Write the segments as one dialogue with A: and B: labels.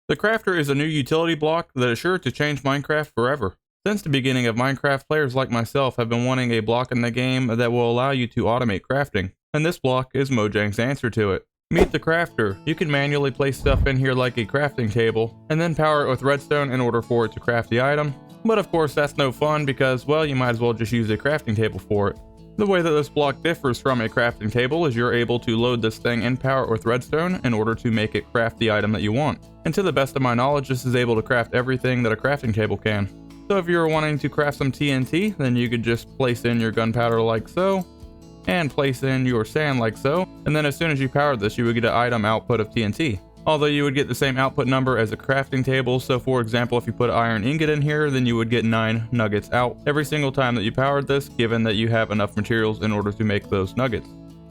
A: The crafter is a new utility block that is sure to change Minecraft forever. Since the beginning of Minecraft, players like myself have been wanting a block in the game that will allow you to automate crafting, and this block is Mojang's answer to it. Meet the crafter. You can manually place stuff in here like a crafting table, and then power it with redstone in order for it to craft the item. But of course that's no fun because, well, you might as well just use a crafting table for it. The way that this block differs from a crafting table is you're able to load this thing and power it with redstone in order to make it craft the item that you want. And to the best of my knowledge, this is able to craft everything that a crafting table can. So if you're wanting to craft some TNT, then you could just place in your gunpowder like so, and place in your sand like so, and then as soon as you powered this, you would get an item output of TNT. Although you would get the same output number as a crafting table, so for example, if you put an iron ingot in here, then you would get 9 nuggets out every single time that you powered this, given that you have enough materials in order to make those nuggets.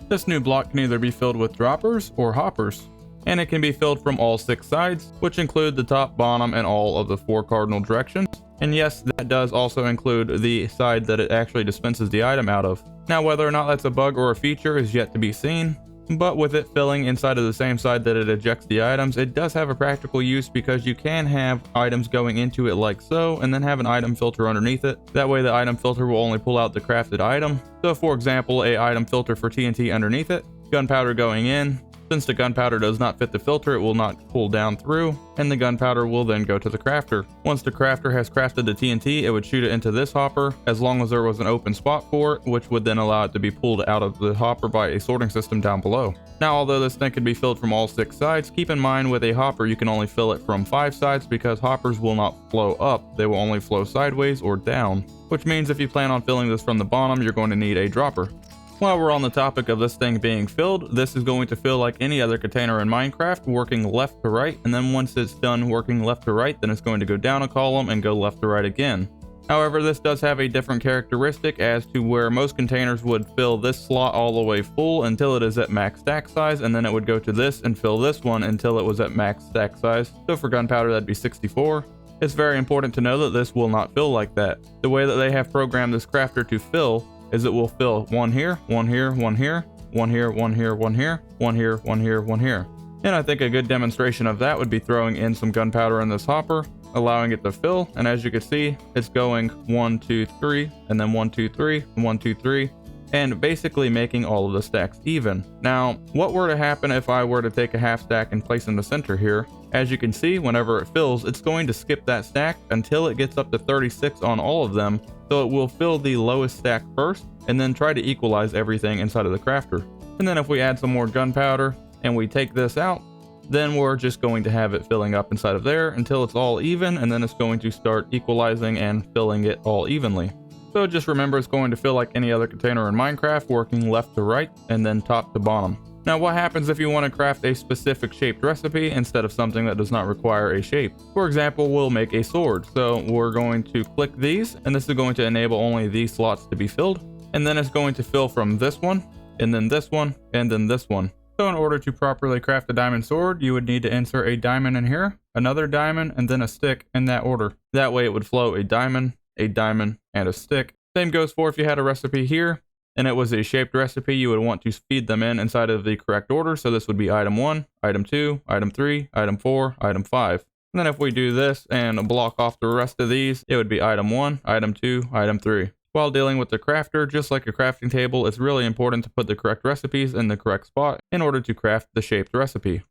A: This new block can either be filled with droppers or hoppers, and it can be filled from all 6 sides, which include the top, bottom, and all of the 4 cardinal directions. And yes, that does also include the side that it actually dispenses the item out of. Now, whether or not that's a bug or a feature is yet to be seen, but with it filling inside of the same side that it ejects the items, it does have a practical use because you can have items going into it like so, and then have an item filter underneath it. That way the item filter will only pull out the crafted item. So for example, a item filter for TNT underneath it, gunpowder going in. Since the gunpowder does not fit the filter, it will not pull down through, and the gunpowder will then go to the crafter. Once the crafter has crafted the TNT, it would shoot it into this hopper, as long as there was an open spot for it, which would then allow it to be pulled out of the hopper by a sorting system down below. Now, although this thing can be filled from all 6 sides, keep in mind with a hopper you can only fill it from 5 sides because hoppers will not flow up, they will only flow sideways or down, which means if you plan on filling this from the bottom, you're going to need a dropper. While we're on the topic of this thing being filled, this is going to feel like any other container in Minecraft, working left to right, and then once it's done working left to right, then it's going to go down a column and go left to right again. However, this does have a different characteristic as to where most containers would fill this slot all the way full until it is at max stack size, and then it would go to this and fill this one until it was at max stack size. So for gunpowder, that'd be 64. It's very important to know that this will not fill like that. The way that they have programmed this crafter to fill is it will fill 1 here, 1 here, 1 here, 1 here, 1 here, 1 here, 1 here, 1 here, 1 here. And I think a good demonstration of that would be throwing in some gunpowder in this hopper, allowing it to fill, and as you can see, it's going 1, 2, 3, and then 1, 2, 3, 1, 2, 3, and basically making all of the stacks even. Now, what were to happen if I were to take a half stack and place in the center here? As you can see, whenever it fills, it's going to skip that stack until it gets up to 36 on all of them, so it will fill the lowest stack first, and then try to equalize everything inside of the crafter. And then if we add some more gunpowder, and we take this out, then we're just going to have it filling up inside of there until it's all even, and then it's going to start equalizing and filling it all evenly. So just remember, it's going to feel like any other container in Minecraft, working left to right and then top to bottom. Now, what happens if you want to craft a specific shaped recipe instead of something that does not require a shape? For example, we'll make a sword. So we're going to click these, and this is going to enable only these slots to be filled. And then it's going to fill from this one, and then this one, and then this one. So in order to properly craft a diamond sword, you would need to insert a diamond in here, another diamond, and then a stick in that order. That way it would flow a diamond, and a stick. Same goes for if you had a recipe here, and it was a shaped recipe, you would want to feed them in inside of the correct order. So this would be item 1, item 2, item 3, item 4, item 5. And then if we do this and block off the rest of these, it would be item 1, item 2, item 3. While dealing with the crafter, just like a crafting table, it's really important to put the correct recipes in the correct spot in order to craft the shaped recipe.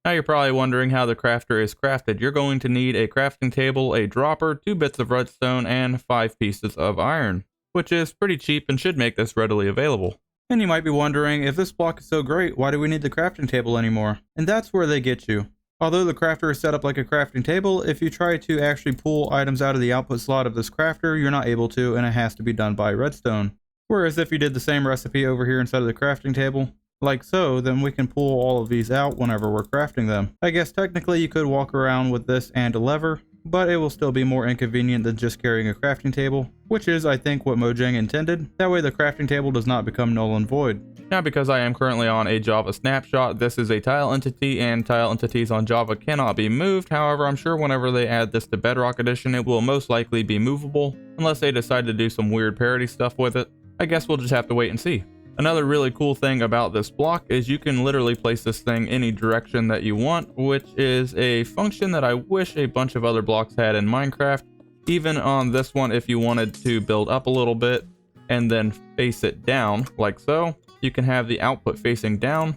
A: Now you're probably wondering how the crafter is crafted. You're going to need a crafting table, a dropper, 2 bits of redstone, and 5 pieces of iron, which is pretty cheap and should make this readily available. And you might be wondering, if this block is so great, why do we need the crafting table anymore? And that's where they get you. Although the crafter is set up like a crafting table, if you try to actually pull items out of the output slot of this crafter, you're not able to, and it has to be done by redstone. Whereas if you did the same recipe over here inside of the crafting table, like so, then we can pull all of these out whenever we're crafting them. I guess technically you could walk around with this and a lever, but it will still be more inconvenient than just carrying a crafting table, which is, I think, what Mojang intended. That way the crafting table does not become null and void. Now, because I am currently on a Java snapshot, this is a tile entity, and tile entities on Java cannot be moved. However, I'm sure whenever they add this to Bedrock Edition, it will most likely be movable, unless they decide to do some weird parody stuff with it. I guess we'll just have to wait and see. Another really cool thing about this block is you can literally place this thing any direction that you want, which is a function that I wish a bunch of other blocks had in Minecraft. Even on this one, if you wanted to build up a little bit and then face it down like so, you can have the output facing down,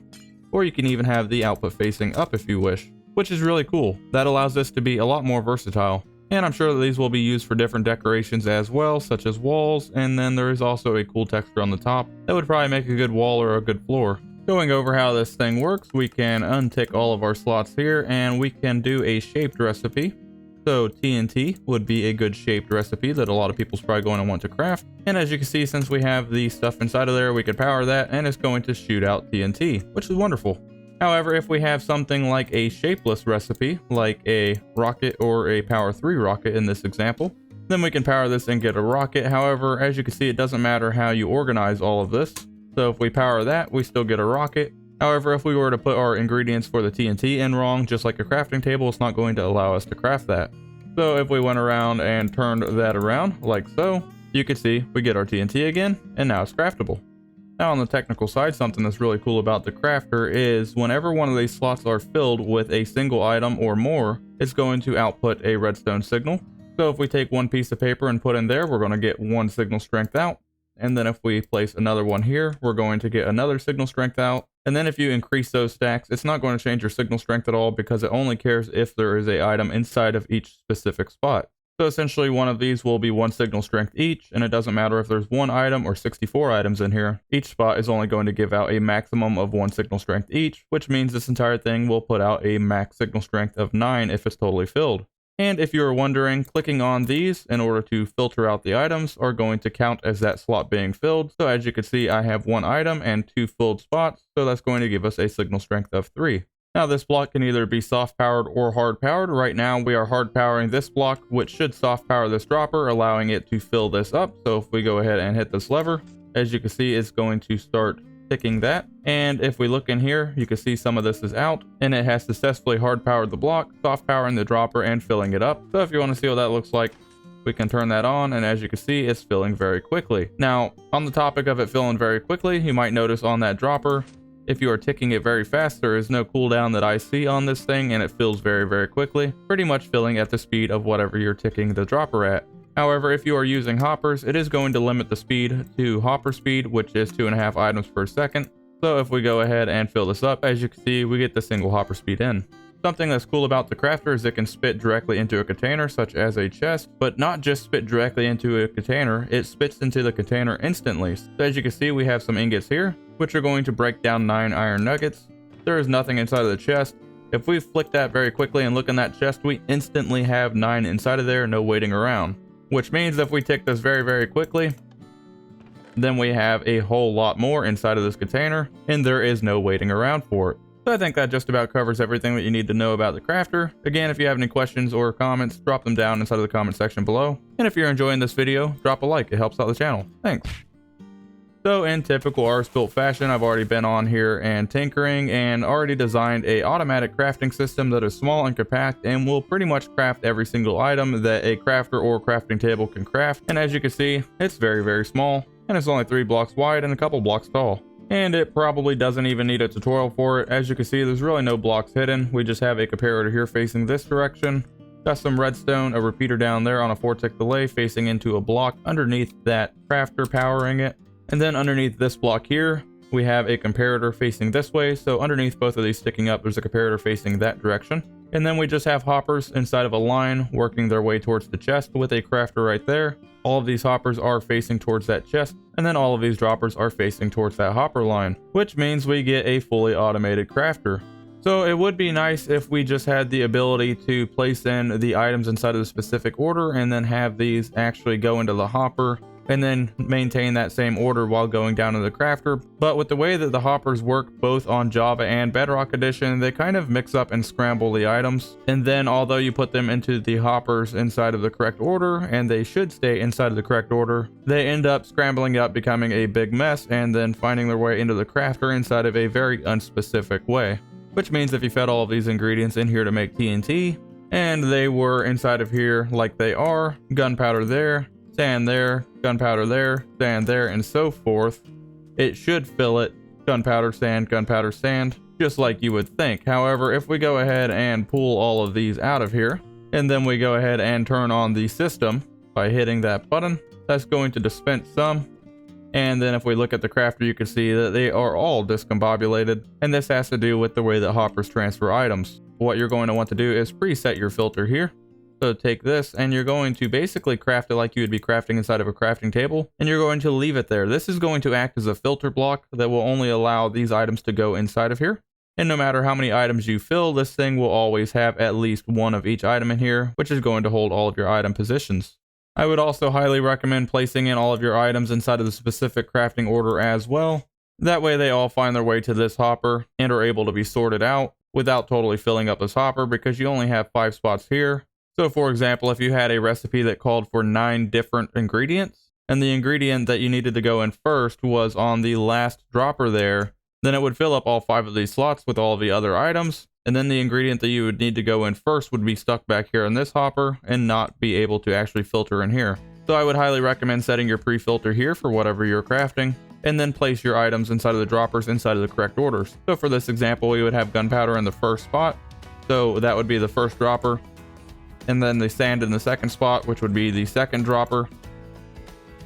A: or you can even have the output facing up if you wish, which is really cool. That allows this to be a lot more versatile. And I'm sure that these will be used for different decorations as well, such as walls, and then there is also a cool texture on the top that would probably make a good wall or a good floor. Going over how this thing works, we can untick all of our slots here and we can do a shaped recipe. So TNT would be a good shaped recipe that a lot of people's probably going to want to craft. And as you can see, since we have the stuff inside of there, we could power that and it's going to shoot out TNT, which is wonderful. However, if we have something like a shapeless recipe, like a rocket or a power 3 rocket in this example, then we can power this and get a rocket. However, as you can see, it doesn't matter how you organize all of this. So if we power that, we still get a rocket. However, if we were to put our ingredients for the TNT in wrong, just like a crafting table, it's not going to allow us to craft that. So if we went around and turned that around like so, you can see we get our TNT again, and now it's craftable. Now on the technical side, something that's really cool about the crafter is whenever one of these slots are filled with a single item or more, it's going to output a redstone signal. So if we take one piece of paper and put in there, we're going to get one signal strength out. And then if we place another one here, we're going to get another signal strength out. And then if you increase those stacks, it's not going to change your signal strength at all because it only cares if there is an item inside of each specific spot. So essentially one of these will be one signal strength each, and it doesn't matter if there's one item or 64 items in here. Each spot is only going to give out a maximum of one signal strength each, which means this entire thing will put out a max signal strength of 9 if it's totally filled. And if you're wondering, clicking on these in order to filter out the items are going to count as that slot being filled. So as you can see, I have one item and 2 filled spots, so that's going to give us a signal strength of 3. Now this block can either be soft powered or hard powered. Right now we are hard powering this block, which should soft power this dropper, allowing it to fill this up. So if we go ahead and hit this lever, as you can see, it's going to start ticking that. And if we look in here, you can see some of this is out and it has successfully hard powered the block, soft powering the dropper and filling it up. So if you want to see what that looks like, we can turn that on, and as you can see, it's filling very quickly. Now on the topic of it filling very quickly, you might notice on that dropper, if you are ticking it very fast, there is no cooldown that I see on this thing and it fills very, very quickly, pretty much filling at the speed of whatever you're ticking the dropper at. However, if you are using hoppers, it is going to limit the speed to hopper speed, which is 2.5 items per second. So if we go ahead and fill this up, as you can see, we get the single hopper speed in. Something that's cool about the crafter is it can spit directly into a container, such as a chest, but not just spit directly into a container, it spits into the container instantly. So as you can see, we have some ingots here, which are going to break down 9 iron nuggets. There is nothing inside of the chest. If we flick that very quickly and look in that chest, we instantly have 9 inside of there, no waiting around. Which means if we tick this very, very quickly, then we have a whole lot more inside of this container, and there is no waiting around for it. So I think that just about covers everything that you need to know about the crafter. Again, if you have any questions or comments, drop them down inside of the comment section below. And if you're enjoying this video, drop a like, it helps out the channel. Thanks. So in typical RSbuilt fashion, I've already been on here and tinkering and already designed a automatic crafting system that is small and compact and will pretty much craft every single item that a crafter or crafting table can craft. And as you can see, it's very, very small, and it's only 3 blocks wide and a couple blocks tall. And it probably doesn't even need a tutorial for it. As you can see, there's really no blocks hidden. We just have a comparator here facing this direction. Got some redstone, a repeater down there on a 4-tick delay facing into a block underneath that crafter powering it. And then underneath this block here, we have a comparator facing this way. So underneath both of these sticking up, there's a comparator facing that direction. And then we just have hoppers inside of a line working their way towards the chest with a crafter right there. All of these hoppers are facing towards that chest, and then all of these droppers are facing towards that hopper line, which means we get a fully automated crafter. So it would be nice if we just had the ability to place in the items inside of the specific order and then have these actually go into the hopper and then maintain that same order while going down to the crafter. But with the way that the hoppers work both on Java and Bedrock Edition, they kind of mix up and scramble the items. And then although you put them into the hoppers inside of the correct order, and they should stay inside of the correct order, they end up scrambling up, becoming a big mess, and then finding their way into the crafter inside of a very unspecific way. Which means if you fed all of these ingredients in here to make TNT, and they were inside of here like they are, gunpowder there, sand there, gunpowder there, sand there, and so forth, it should fill it gunpowder, sand, just like you would think. However, if we go ahead and pull all of these out of here, and then we go ahead and turn on the system by hitting that button, that's going to dispense some. And then if we look at the crafter, you can see that they are all discombobulated, and this has to do with the way that hoppers transfer items. What you're going to want to do is preset your filter here. So take this and you're going to basically craft it like you would be crafting inside of a crafting table, and you're going to leave it there. This is going to act as a filter block that will only allow these items to go inside of here. And no matter how many items you fill, this thing will always have at least one of each item in here, which is going to hold all of your item positions. I would also highly recommend placing in all of your items inside of the specific crafting order as well. That way they all find their way to this hopper and are able to be sorted out without totally filling up this hopper, because you only have 5 spots here. So for example, if you had a recipe that called for 9 different ingredients, and the ingredient that you needed to go in first was on the last dropper there, then it would fill up all 5 of these slots with all of the other items. And then the ingredient that you would need to go in first would be stuck back here in this hopper and not be able to actually filter in here. So I would highly recommend setting your pre-filter here for whatever you're crafting, and then place your items inside of the droppers inside of the correct orders. So for this example, we would have gunpowder in the first spot, so that would be the first dropper, and then the sand in the second spot, which would be the second dropper,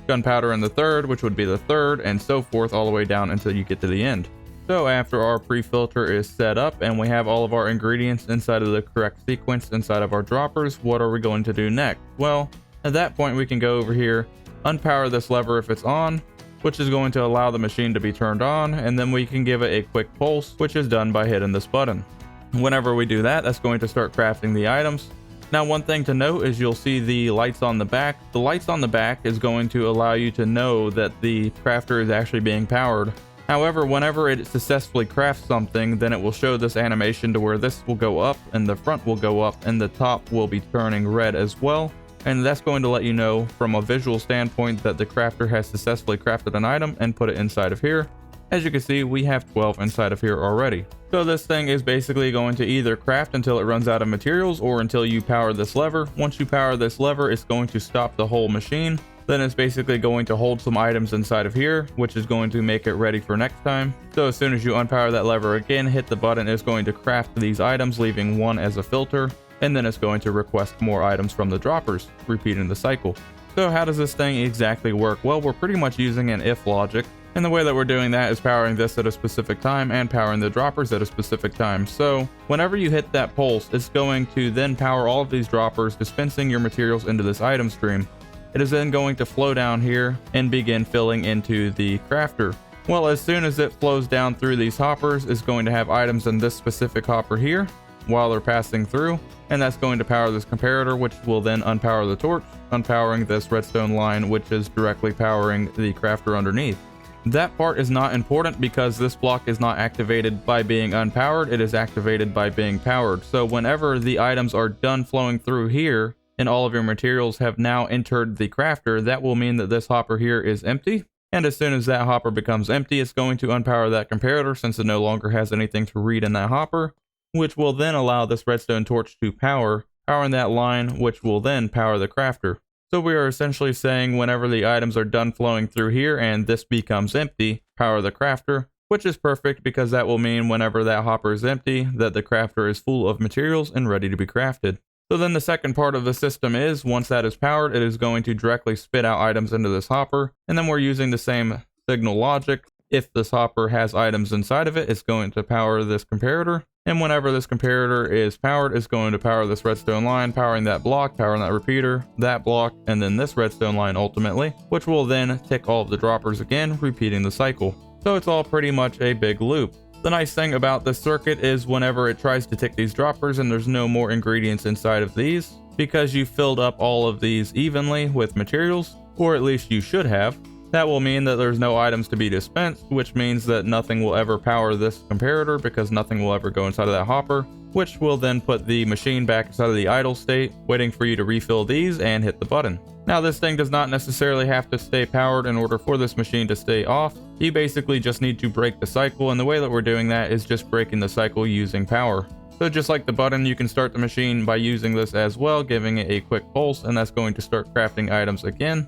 A: gunpowder in the third, which would be the third, and so forth all the way down until you get to the end. So after our pre-filter is set up and we have all of our ingredients inside of the correct sequence inside of our droppers, what are we going to do next? Well, at that point we can go over here, unpower this lever if it's on, which is going to allow the machine to be turned on, and then we can give it a quick pulse, which is done by hitting this button. Whenever we do that, that's going to start crafting the items. Now, one thing to note is you'll see the lights on the back. The lights on the back is going to allow you to know that the crafter is actually being powered. However, whenever it successfully crafts something, then it will show this animation to where this will go up and the front will go up and the top will be turning red as well. And that's going to let you know from a visual standpoint that the crafter has successfully crafted an item and put it inside of here. As you can see, we have 12 inside of here already. So this thing is basically going to either craft until it runs out of materials or until you power this lever. Once you power this lever, it's going to stop the whole machine. Then it's basically going to hold some items inside of here, which is going to make it ready for next time. So as soon as you unpower that lever again, hit the button, it's going to craft these items, leaving one as a filter, and then it's going to request more items from the droppers, repeating the cycle. So how does this thing exactly work? Well, we're pretty much using an if logic, and the way that we're doing that is powering this at a specific time and powering the droppers at a specific time. So whenever you hit that pulse, it's going to then power all of these droppers, dispensing your materials into this item stream. It is then going to flow down here and begin filling into the crafter. Well, as soon as it flows down through these hoppers, it's going to have items in this specific hopper here while they're passing through, and that's going to power this comparator, which will then unpower the torch, unpowering this redstone line, which is directly powering the crafter underneath. That part is not important because this block is not activated by being unpowered, it is activated by being powered. So whenever the items are done flowing through here, and all of your materials have now entered the crafter, that will mean that this hopper here is empty. And as soon as that hopper becomes empty, it's going to unpower that comparator since it no longer has anything to read in that hopper, which will then allow this redstone torch to powering that line, which will then power the crafter. So we are essentially saying whenever the items are done flowing through here and this becomes empty, power the crafter, which is perfect because that will mean whenever that hopper is empty, that the crafter is full of materials and ready to be crafted. So then the second part of the system is, once that is powered, it is going to directly spit out items into this hopper. And then we're using the same signal logic. If this hopper has items inside of it, it's going to power this comparator. And whenever this comparator is powered, it's going to power this redstone line, powering that block, powering that repeater, that block, and then this redstone line ultimately, which will then tick all of the droppers again, repeating the cycle. So it's all pretty much a big loop. The nice thing about this circuit is whenever it tries to tick these droppers and there's no more ingredients inside of these, because you filled up all of these evenly with materials, or at least you should have, that will mean that there's no items to be dispensed, which means that nothing will ever power this comparator because nothing will ever go inside of that hopper, which will then put the machine back inside of the idle state, waiting for you to refill these and hit the button. Now this thing does not necessarily have to stay powered in order for this machine to stay off. You basically just need to break the cycle, and the way that we're doing that is just breaking the cycle using power. So just like the button, you can start the machine by using this as well, giving it a quick pulse, and that's going to start crafting items again.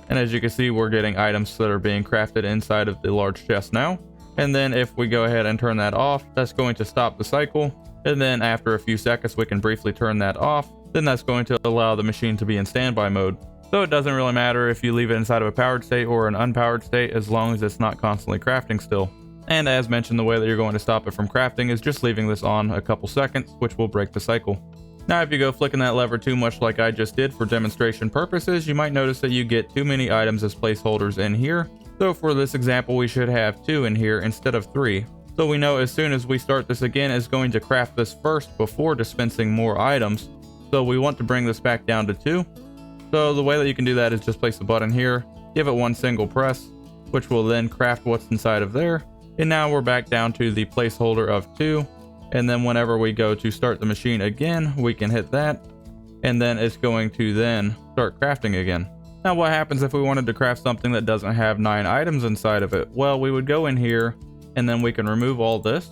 A: And as you can see, we're getting items that are being crafted inside of the large chest now. And then if we go ahead and turn that off, that's going to stop the cycle. And then after a few seconds, we can briefly turn that off. Then that's going to allow the machine to be in standby mode. So it doesn't really matter if you leave it inside of a powered state or an unpowered state, as long as it's not constantly crafting still. And as mentioned, the way that you're going to stop it from crafting is just leaving this on a couple seconds, which will break the cycle. Now if you go flicking that lever too much like I just did for demonstration purposes, you might notice that you get too many items as placeholders in here. So for this example, we should have 2 in here instead of 3. So we know as soon as we start this again, it's going to craft this first before dispensing more items. So we want to bring this back down to 2. So the way that you can do that is just place the button here, give it one single press, which will then craft what's inside of there. And now we're back down to the placeholder of 2. And then whenever we go to start the machine again, we can hit that. And then it's going to then start crafting again. Now what happens if we wanted to craft something that doesn't have 9 items inside of it? Well, we would go in here and then we can remove all this.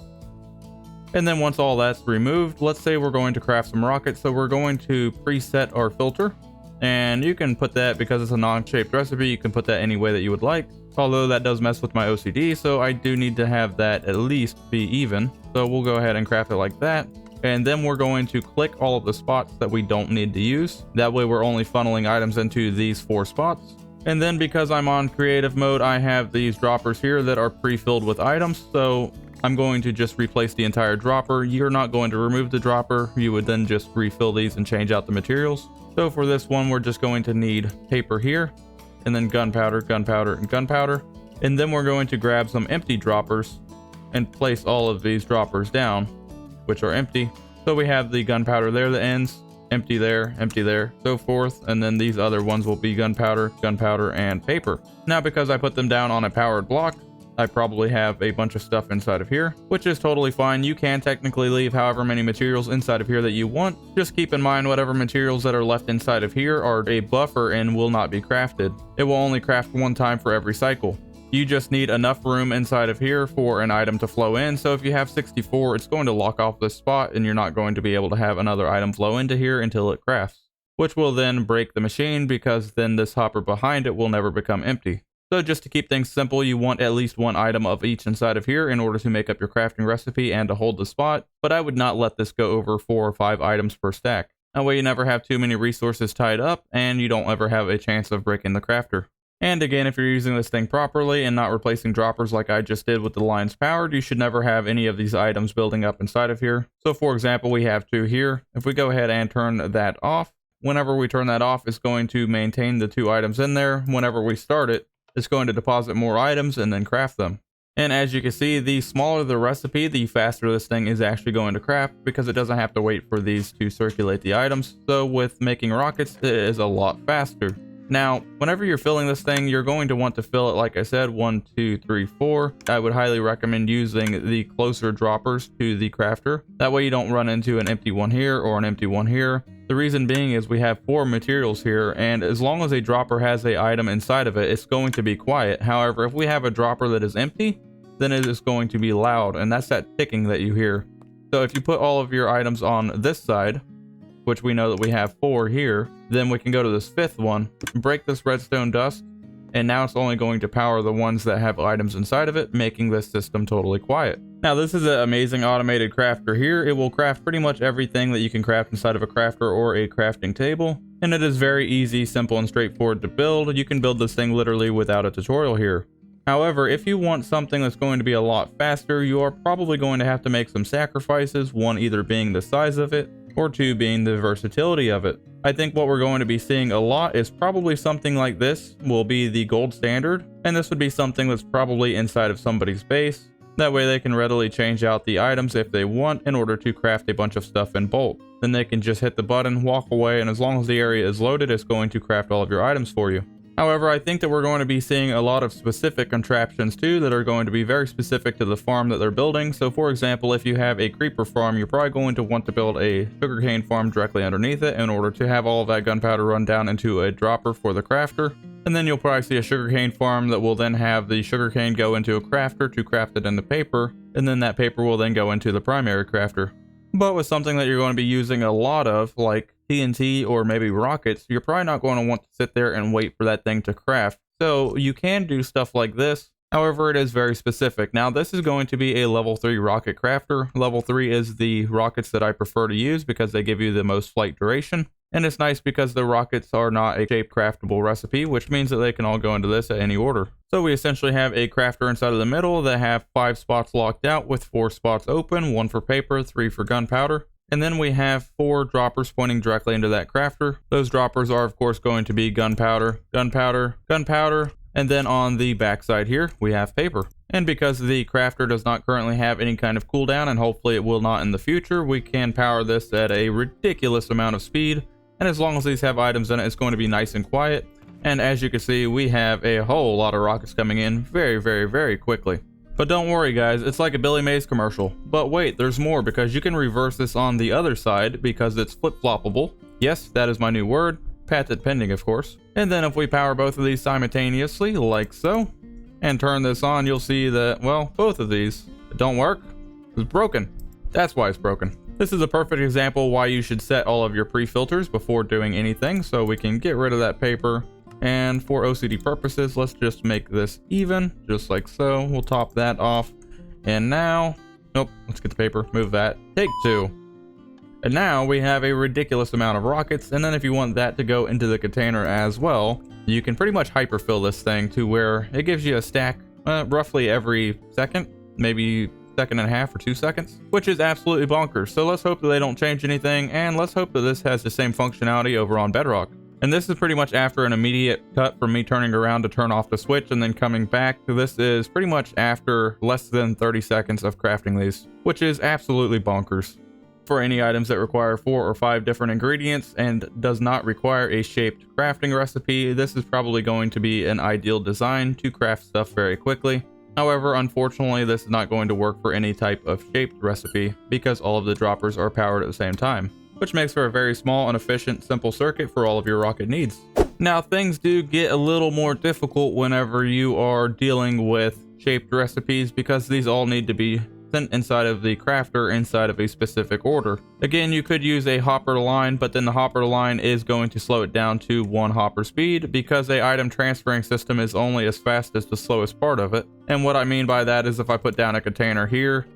A: And then once all that's removed, let's say we're going to craft some rockets. So we're going to preset our filter. And you can put that, because it's a non-shaped recipe, you can put that any way that you would like. Although that does mess with my OCD, so I do need to have that at least be even. So we'll go ahead and craft it like that. And then we're going to click all of the spots that we don't need to use. That way we're only funneling items into these 4 spots. And then because I'm on creative mode, I have these droppers here that are pre-filled with items. So I'm going to just replace the entire dropper. You're not going to remove the dropper. You would then just refill these and change out the materials. So for this one, we're just going to need paper here, and then gunpowder, gunpowder, and gunpowder. And then we're going to grab some empty droppers and place all of these droppers down, which are empty. So we have the gunpowder there that ends, empty there, so forth. And then these other ones will be gunpowder, gunpowder, and paper. Now, because I put them down on a powered block, I probably have a bunch of stuff inside of here, which is totally fine. You can technically leave however many materials inside of here that you want. Just keep in mind whatever materials that are left inside of here are a buffer and will not be crafted. It will only craft 1 time for every cycle. You just need enough room inside of here for an item to flow in. So if you have 64, it's going to lock off this spot and you're not going to be able to have another item flow into here until it crafts, which will then break the machine, because then this hopper behind it will never become empty. So just to keep things simple, you want at least 1 item of each inside of here in order to make up your crafting recipe and to hold the spot, but I would not let this go over 4 or 5 items per stack. That way you never have too many resources tied up and you don't ever have a chance of breaking the crafter. And again, if you're using this thing properly and not replacing droppers like I just did with the lines powered, you should never have any of these items building up inside of here. So for example, we have 2 here. If we go ahead and turn that off, whenever we turn that off, it's going to maintain the 2 items in there. Whenever we start it, it's going to deposit more items and then craft them. And as you can see, the smaller the recipe, the faster this thing is actually going to craft, because it doesn't have to wait for these to circulate the items. So with making rockets, it is a lot faster. Now, whenever you're filling this thing, you're going to want to fill it, like I said, 1, 2, 3, 4. I would highly recommend using the closer droppers to the crafter. That way you don't run into an empty one here or an empty one here. The reason being is we have 4 materials here, and as long as a dropper has an item inside of it, it's going to be quiet. However, if we have a dropper that is empty, then it is going to be loud, and that's that ticking that you hear. So if you put all of your items on this side, which we know that we have 4 here, then we can go to this 5th one, break this redstone dust, and now it's only going to power the ones that have items inside of it, making this system totally quiet. Now this is an amazing automated crafter here. It will craft pretty much everything that you can craft inside of a crafter or a crafting table, and it is very easy, simple, and straightforward to build. You can build this thing literally without a tutorial here. However, if you want something that's going to be a lot faster, you are probably going to have to make some sacrifices, 1 either being the size of it, or 2 being the versatility of it. I think what we're going to be seeing a lot is probably something like this will be the gold standard, and this would be something that's probably inside of somebody's base. That way they can readily change out the items if they want in order to craft a bunch of stuff in bulk. Then they can just hit the button, walk away, and as long as the area is loaded, it's going to craft all of your items for you. However, I think that we're going to be seeing a lot of specific contraptions too that are going to be very specific to the farm that they're building. So for example, if you have a creeper farm, you're probably going to want to build a sugarcane farm directly underneath it in order to have all of that gunpowder run down into a dropper for the crafter. And then you'll probably see a sugarcane farm that will then have the sugarcane go into a crafter to craft it into paper, and then that paper will then go into the primary crafter. But with something that you're going to be using a lot of, like TNT or maybe rockets, you're probably not going to want to sit there and wait for that thing to craft. So you can do stuff like this. However, it is very specific. Now, this is going to be a level 3 rocket crafter. Level 3 is the rockets that I prefer to use because they give you the most flight duration. And it's nice because the rockets are not a shape craftable recipe, which means that they can all go into this at any order. So we essentially have a crafter inside of the middle that have 5 spots locked out with 4 spots open, 1 for paper, 3 for gunpowder. And then we have 4 droppers pointing directly into that crafter. Those droppers are of course going to be gunpowder, gunpowder, gunpowder, and then on the back side here we have paper. And because the crafter does not currently have any kind of cooldown, and hopefully it will not in the future, we can power this at a ridiculous amount of speed. And as long as these have items in it, it's going to be nice and quiet. And as you can see, we have a whole lot of rockets coming in very, very, very quickly. But don't worry guys, it's like a Billy Mays commercial. But wait, there's more, because you can reverse this on the other side because it's flip-floppable. Yes, that is my new word. Patent pending, of course. And then if we power both of these simultaneously, like so, and turn this on, you'll see that, well, both of these don't work. It's broken. That's why it's broken. This is a perfect example why you should set all of your pre-filters before doing anything, so we can get rid of that paper. And for OCD purposes, let's just make this even, just like so. We'll top that off. And now, nope, let's get the paper, move that. Take 2. And now we have a ridiculous amount of rockets, and then if you want that to go into the container as well, you can pretty much hyperfill this thing to where it gives you a stack roughly every second, maybe second and a half or 2 seconds, which is absolutely bonkers. So let's hope that they don't change anything, and let's hope that this has the same functionality over on Bedrock. And this is pretty much after an immediate cut from me turning around to turn off the switch and then coming back. This is pretty much after less than 30 seconds of crafting these, which is absolutely bonkers. For any items that require 4 or 5 different ingredients and does not require a shaped crafting recipe, this is probably going to be an ideal design to craft stuff very quickly. However, unfortunately, this is not going to work for any type of shaped recipe because all of the droppers are powered at the same time, which makes for a very small and efficient simple circuit for all of your rocket needs. Now, things do get a little more difficult whenever you are dealing with shaped recipes because these all need to be sent inside of the crafter inside of a specific order. Again, you could use a hopper line, but then the hopper line is going to slow it down to 1 hopper speed because a item transferring system is only as fast as the slowest part of it. And what I mean by that is if I put down a container here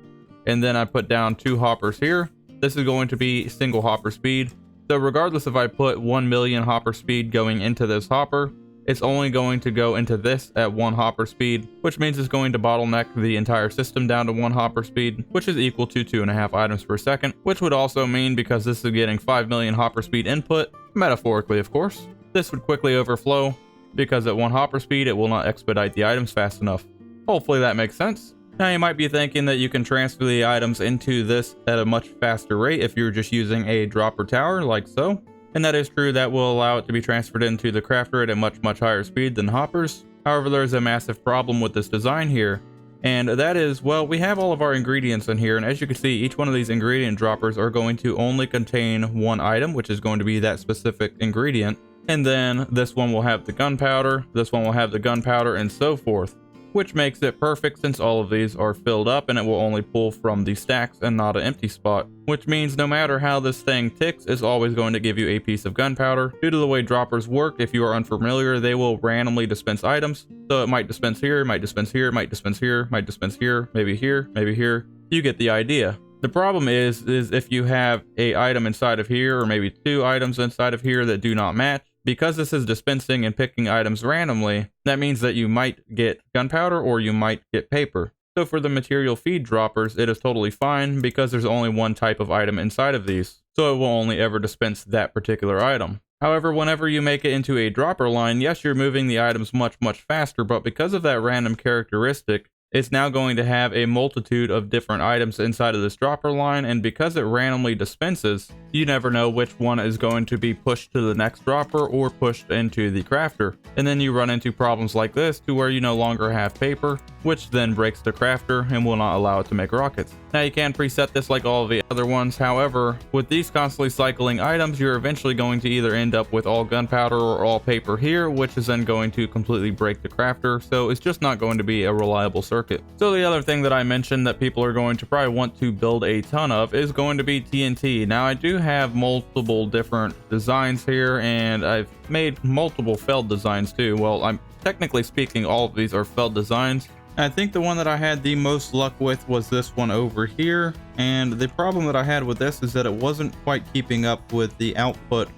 A: and then I put down 2 hoppers here, this is going to be single hopper speed. So regardless if I put 1 million hopper speed going into this hopper, it's only going to go into this at 1 hopper speed, which means it's going to bottleneck the entire system down to 1 hopper speed, which is equal to 2.5 items per second, which would also mean, because this is getting 5 million hopper speed input, metaphorically of course, this would quickly overflow, because at 1 hopper speed it will not expedite the items fast enough. Hopefully that makes sense. Now you might be thinking that you can transfer the items into this at a much faster rate if you're just using a dropper tower like so. And that is true, that will allow it to be transferred into the crafter at a much higher speed than hoppers. However, there's a massive problem with this design here. And that is, well, we have all of our ingredients in here, and as you can see, each one of these ingredient droppers are going to only contain 1 item, which is going to be that specific ingredient. And then this one will have the gunpowder, this one will have the gunpowder, and so forth. Which makes it perfect since all of these are filled up and it will only pull from the stacks and not an empty spot. Which means no matter how this thing ticks, it's always going to give you a piece of gunpowder. Due to the way droppers work, if you are unfamiliar, they will randomly dispense items. So it might dispense here, might dispense here, might dispense here, might dispense here, maybe here, maybe here. You get the idea. The problem is if you have a item inside of here, or maybe 2 items inside of here that do not match, because this is dispensing and picking items randomly, that means that you might get gunpowder or you might get paper. So for the material feed droppers, it is totally fine because there's only 1 type of item inside of these. So it will only ever dispense that particular item. However, whenever you make it into a dropper line, yes, you're moving the items much faster, but because of that random characteristic, it's now going to have a multitude of different items inside of this dropper line, and because it randomly dispenses, you never know which one is going to be pushed to the next dropper or pushed into the crafter. And then you run into problems like this to where you no longer have paper, which then breaks the crafter and will not allow it to make rockets. Now you can preset this like all of the other ones, however, with these constantly cycling items, you're eventually going to either end up with all gunpowder or all paper here, which is then going to completely break the crafter, so it's just not going to be a reliable circuit. So the other thing that I mentioned that people are going to probably want to build a ton of is going to be TNT. Now I do have multiple different designs here, and I've made multiple failed designs too. Well, I'm technically speaking, all of these are failed designs. I think the one that I had the most luck with was this one over here, and the problem that I had with this is that it wasn't quite keeping up with the output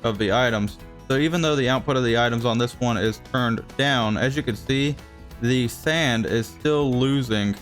A: of the items. So even though the output of the items on this one is turned down, as you can see, the sand is still losing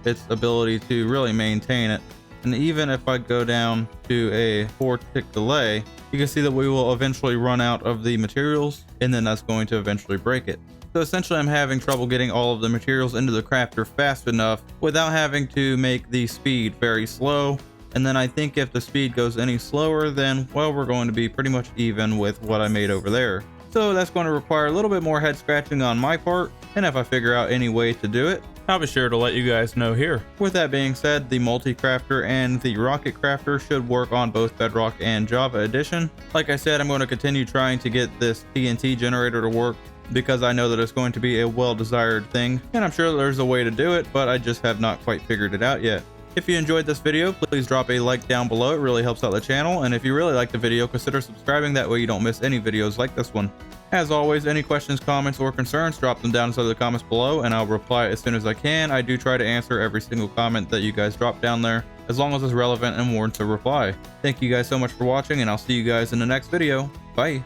A: its ability to really maintain it. And even if I go down to a 4-tick delay, you can see that we will eventually run out of the materials, and then that's going to eventually break it. So essentially I'm having trouble getting all of the materials into the crafter fast enough without having to make the speed very slow. And then I think if the speed goes any slower, then, well, we're going to be pretty much even with what I made over there. So that's going to require a little bit more head scratching on my part, and if I figure out any way to do it, I'll be sure to let you guys know here. With that being said, the multi-crafter and the rocket crafter should work on both Bedrock and Java Edition. Like I said, I'm going to continue trying to get this TNT generator to work because I know that it's going to be a well-desired thing, and I'm sure there's a way to do it, but I just have not quite figured it out yet. If you enjoyed this video, please drop a like down below. It really helps out the channel, and if you really like the video, consider subscribing. That way you don't miss any videos like this one. As always, any questions, comments, or concerns, drop them down inside the comments below, and I'll reply as soon as I can. I do try to answer every single comment that you guys drop down there, as long as it's relevant and warrants a reply. Thank you guys so much for watching, and I'll see you guys in the next video. Bye!